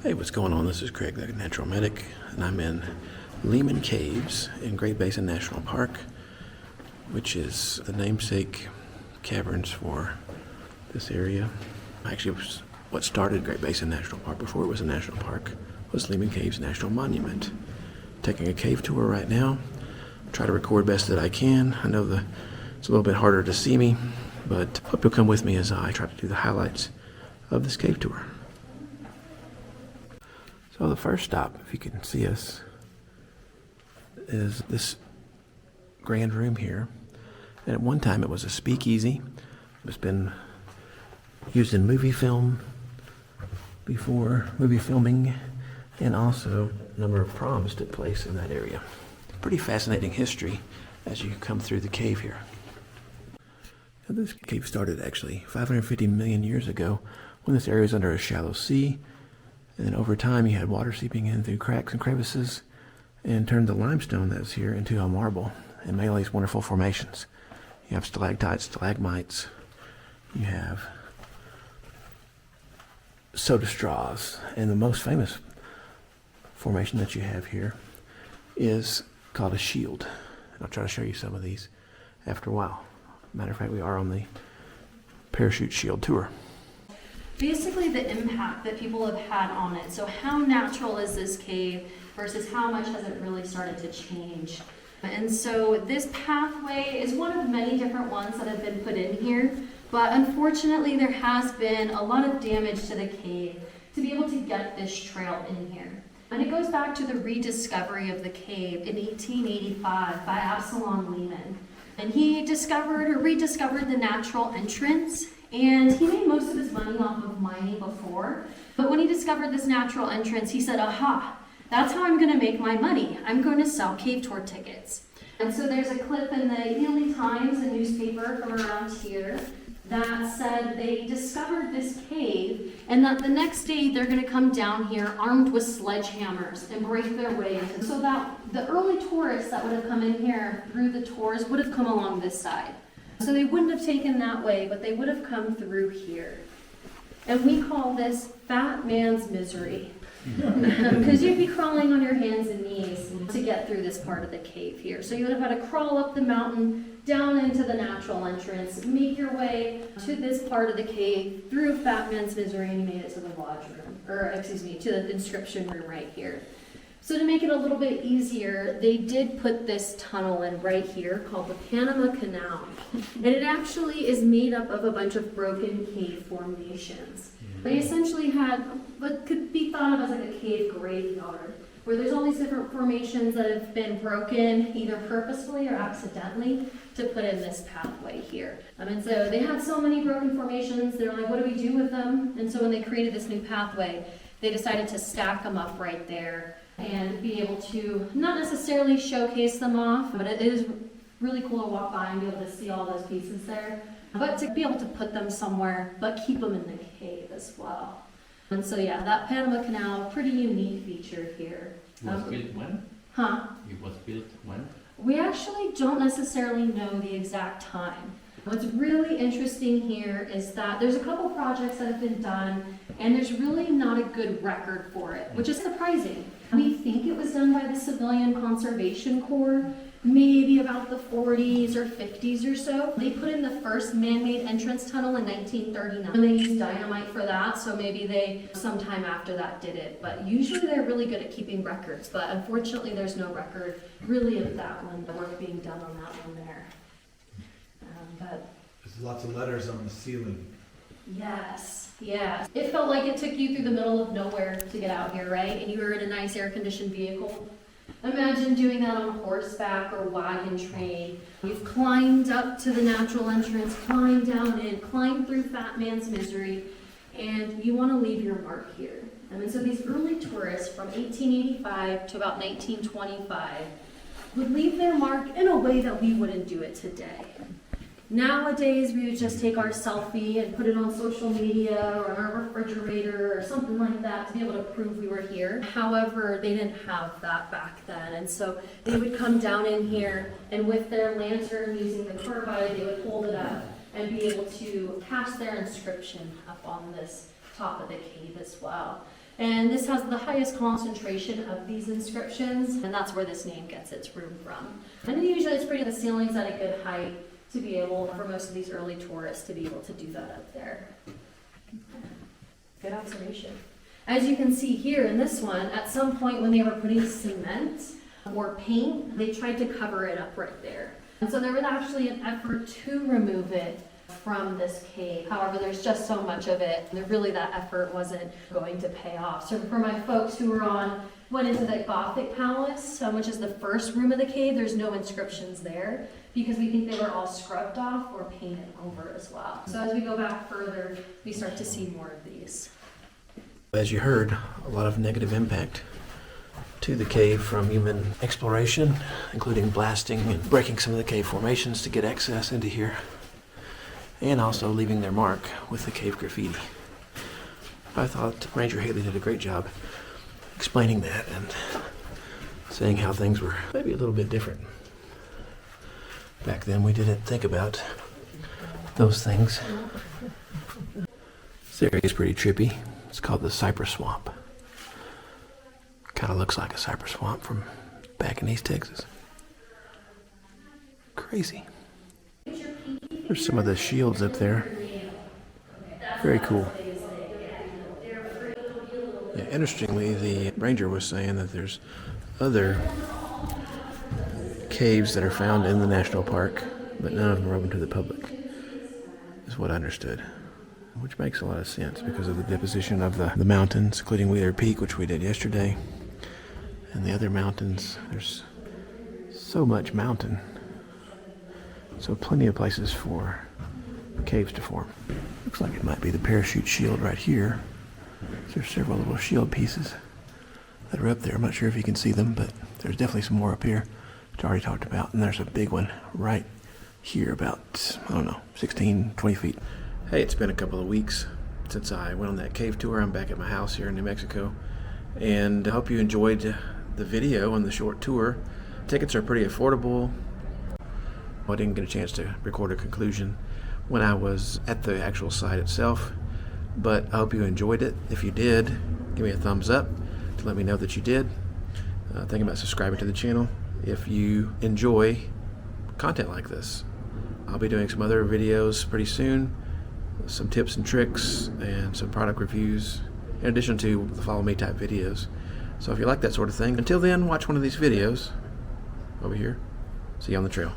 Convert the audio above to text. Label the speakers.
Speaker 1: Hey, what's going on? This is Craig, the Thenaturalmedic, and I'm in Lehman Caves in Great Basin National Park, which is the namesake caverns for this area. Actually, it was what started Great Basin National Park before it was a national park, was Lehman Caves National Monument. Taking a cave tour right now. Try to record best that I can. I know it's a little bit harder to see me, but hope you'll come with me as I try to do the highlights of this cave tour. So the first stop, if you can see us, is this grand room here. And at one time it was a speakeasy. It's been used in movie film before, movie filming, and also a number of proms took place in that area. Pretty fascinating history as you come through the cave here. Now, this cave started actually 550 million years ago when this area was under a shallow sea. And then over time you had water seeping in through cracks and crevices and turned the limestone that's here into a marble and made all these wonderful formations. You have stalactites, stalagmites, you have soda straws, and the most famous formation that you have here is called a shield. And I'll try to show you some of these after a while. Matter of fact, we are on the parachute shield tour.
Speaker 2: Basically the impact that people have had on it. So how natural is this cave versus how much has it really started to change? And so this pathway is one of many different ones that have been put in here, but unfortunately there has been a lot of damage to the cave to be able to get this trail in here. And it goes back to the rediscovery of the cave in 1885 by Absalom Lehman. And he rediscovered the natural entrance. And he made most of his money off of mining before, but when he discovered this natural entrance, he said, aha, that's how I'm going to make my money. I'm going to sell cave tour tickets. And so there's a clip in the Daily Times, a newspaper from around here, that said they discovered this cave and that the next day they're going to come down here armed with sledgehammers and break their way in. So that the early tourists that would have come in here through the tours would have come along this side. So they wouldn't have taken that way, but they would have come through here. And we call this fat man's misery. Because you'd be crawling on your hands and knees to get through this part of the cave here. So you would have had to crawl up the mountain, down into the natural entrance, make your way to this part of the cave, through fat man's misery, and you made it to the lodge room, to the inscription room right here. So to make it a little bit easier, they did put this tunnel in right here called the Panama Canal. And it actually is made up of a bunch of broken cave formations. They essentially had what could be thought of as like a cave graveyard, where there's all these different formations that have been broken, either purposefully or accidentally, to put in this pathway here. And so they had so many broken formations, they're like, what do we do with them? And so when they created this new pathway, they decided to stack them up right there and be able to not necessarily showcase them off, but it is really cool to walk by and be able to see all those pieces there, but to be able to put them somewhere, but keep them in the cave as well. And so yeah, that Panama Canal, pretty unique feature here.
Speaker 3: It was built when?
Speaker 2: Huh?
Speaker 3: It was built when?
Speaker 2: We actually don't necessarily know the exact time. What's really interesting here is that there's a couple projects that have been done, and there's really not a good record for it, which is surprising. We think it was done by the Civilian Conservation Corps, maybe about the 40s or 50s or so. They put in the first man-made entrance tunnel in 1939. And they used dynamite for that, so maybe they sometime after that did it. But usually they're really good at keeping records, but unfortunately there's no record really of that one, the work being done on that one there. But
Speaker 4: there's lots of letters on the ceiling.
Speaker 2: yes. It felt like it took you through the middle of nowhere to get out here, right? And you were in a nice air-conditioned vehicle. Imagine doing that on horseback or wagon train. You've climbed up to the natural entrance, climbed down in, climbed through fat man's misery, and you want to leave your mark here. And so these early tourists from 1885 to about 1925 would leave their mark in a way that we wouldn't do it today. Nowadays, we would just take our selfie and put it on social media or on our refrigerator or something like that to be able to prove we were here. However, they didn't have that back then. And so they would come down in here and with their lantern using the carbide, they would hold it up and be able to cast their inscription up on this top of the cave as well. And this has the highest concentration of these inscriptions, and that's where this name gets its root from. And usually it's pretty, the ceiling's at a good height to be able, for most of these early tourists, to be able to do that up there. Good observation. As you can see here in this one, at some point when they were putting cement or paint, they tried to cover it up right there. And so there was actually an effort to remove it from this cave. However, there's just so much of it, and really that effort wasn't going to pay off. So for my folks who went into the Gothic Palace, which is the first room of the cave, there's no inscriptions there because we think they were all scrubbed off or painted over as well. So as we go back further, we start to see more of these.
Speaker 1: As you heard, a lot of negative impact to the cave from human exploration, including blasting and breaking some of the cave formations to get access into here, and also leaving their mark with the cave graffiti. I thought Ranger Haley did a great job explaining that and saying how things were maybe a little bit different. Back then we didn't think about those things. This area is pretty trippy. It's called the Cypress Swamp. Kind of looks like a cypress swamp from back in East Texas. Crazy. There's some of the shields up there. Very cool. Yeah, interestingly, the ranger was saying that there's other caves that are found in the national park, but none of them are open to the public, is what I understood. Which makes a lot of sense because of the deposition of the mountains, including Wheeler Peak, which we did yesterday, and the other mountains. There's so much mountain, so plenty of places for caves to form. Looks like it might be the parachute shield right here. There's several little shield pieces that are up there. I'm not sure if you can see them, but there's definitely some more up here, which I already talked about, and there's a big one right here about, 16, 20 feet. Hey, it's been a couple of weeks since I went on that cave tour. I'm back at my house here in New Mexico, and I hope you enjoyed the video on the short tour. Tickets are pretty affordable. I didn't get a chance to record a conclusion when I was at the actual site itself, but I hope you enjoyed it. If you did, give me a thumbs up to let me know that you did. Think about subscribing to the channel if you enjoy content like this. I'll be doing some other videos pretty soon, some tips and tricks and some product reviews, in addition to the follow me type videos. So if you like that sort of thing, until then, watch one of these videos over here. See you on the trail.